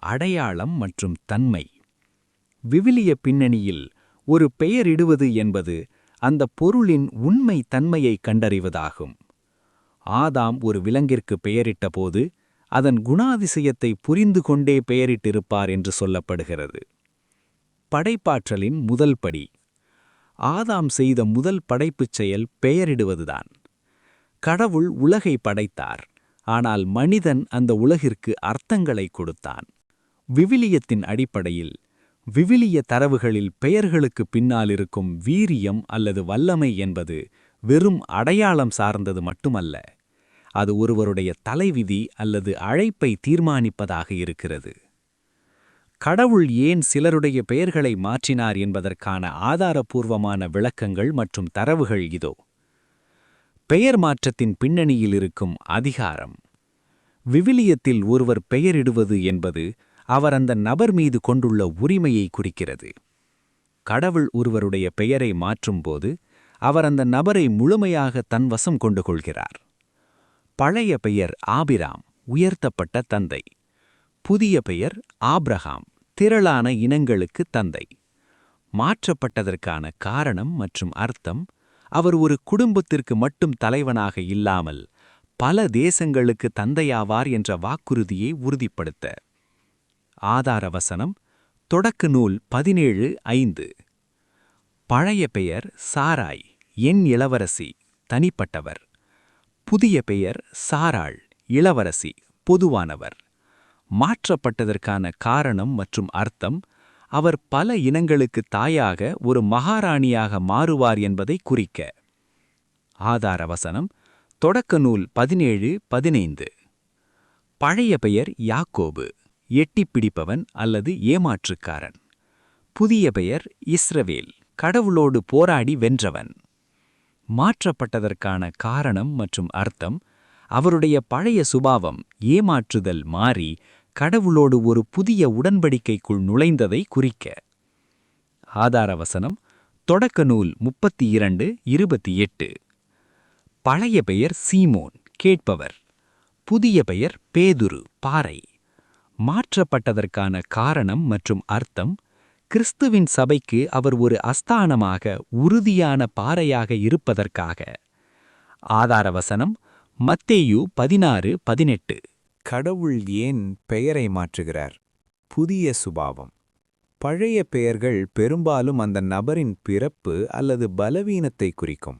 அடையாளம் மற்றும் தன்மை. விவிலிய பின்னணியில் ஒரு பெயரிடுவது என்பது அந்த பொருளின் உண்மை தன்மையை கண்டறிவதாகும். ஆதாம் ஒரு விலங்கிற்கு பெயரிட்டபோது அதன் குணாதிசயத்தை புரிந்து கொண்டே பெயரிட்டிருப்பார் என்று சொல்லப்படுகிறது. படைப்பாற்றலின் முதல் படி. ஆதாம் செய்த முதல் படைப்புச் செயல் பெயரிடுவதுதான். கடவுள் உலகை படைத்தார், ஆனால் மனிதன் அந்த உலகிற்கு அர்த்தங்களை கொடுத்தான். விவிலியத்தின் அடிப்படையில் விவிலிய தரவுகளில் பெயர்களுக்கு பின்னால் இருக்கும் வீரியம் அல்லது வல்லமை என்பது வெறும் அடையாளம் சார்ந்தது மட்டுமல்ல, அது ஒருவருடைய தலைவிதி அல்லது அழைப்பை தீர்மானிப்பதாக இருக்கிறது. கடவுள் ஏன் சிலருடைய பெயர்களை மாற்றினார் என்பதற்கான ஆதாரபூர்வமான விளக்கங்கள் மற்றும் தரவுகள் இதோ. பெயர் மாற்றத்தின் பின்னணியில் இருக்கும் அதிகாரம். விவிலியத்தில் ஒருவர் பெயரிடுவது என்பது அவர் அந்த நபர் மீது கொண்டுள்ள உரிமையை குறிக்கிறது. கடவுள் ஒருவருடைய பெயரை மாற்றும்போது அவர் அந்த நபரை முழுமையாக தன் வசம் கொண்டு கொள்கிறார். பழைய பெயர் ஆபிராம், உயர்த்தப்பட்ட தந்தை. புதிய பெயர் ஆப்ரஹாம், திரளான இனங்களுக்கு தந்தை. மாற்றப்பட்டதற்கான காரணம் மற்றும் அர்த்தம் அவர் ஒரு குடும்பத்திற்கு மட்டும் தலைவனாக இல்லாமல் பல தேசங்களுக்கு தந்தையாவார் என்ற வாக்குறுதியை உறுதிப்படுத்த. ஆதார வசனம் தொடக்க நூல் 17:5. பழைய பெயர் சாராய், என் இளவரசி, தனிப்பட்டவர். புதிய பெயர் சாராள், இளவரசி, பொதுவானவர். மாற்றப்பட்டதற்கான காரணம் மற்றும் அர்த்தம் அவர் பல இனங்களுக்கு தாயாக ஒரு மகாராணியாக மாறுவார் என்பதை குறிக்க. ஆதார வசனம் தொடக்க நூல் 17:15. பழைய பெயர் யாக்கோபு, எட்டிப்பிடிப்பவன் அல்லது ஏமாற்றுக்காரன். புதிய பெயர் இஸ்ரவேல், கடவுளோடு போராடி வென்றவன். மாற்றப்பட்டதற்கான காரணம் மற்றும் அர்த்தம் அவருடைய பழைய சுபாவம் ஏமாற்றுதல் மாறி கடவுளோடு ஒரு புதிய உடன்படிக்கைக்குள் நுழைந்ததை குறிக்க. ஆதார வசனம் தொடக்க நூல் 32:28. பழைய பெயர் சீமோன், கேட்பவர். புதிய பெயர் பேதுரு, பாறை. மாற்றப்பட்டதற்கான காரணம் மற்றும் அர்த்தம் கிறிஸ்துவின் சபைக்கு அவர் ஒரு அஸ்தானமாக, உறுதியான பாறையாக இருப்பதற்காக. ஆதார வசனம் மத்தேயு 16:18. கடவுள் ஏன் பெயரை மாற்றுகிறார்? புதிய சுபாவம். பழைய பெயர்கள் பெரும்பாலும் அந்த நபரின் பிறப்பு அல்லது பலவீனத்தை குறிக்கும்.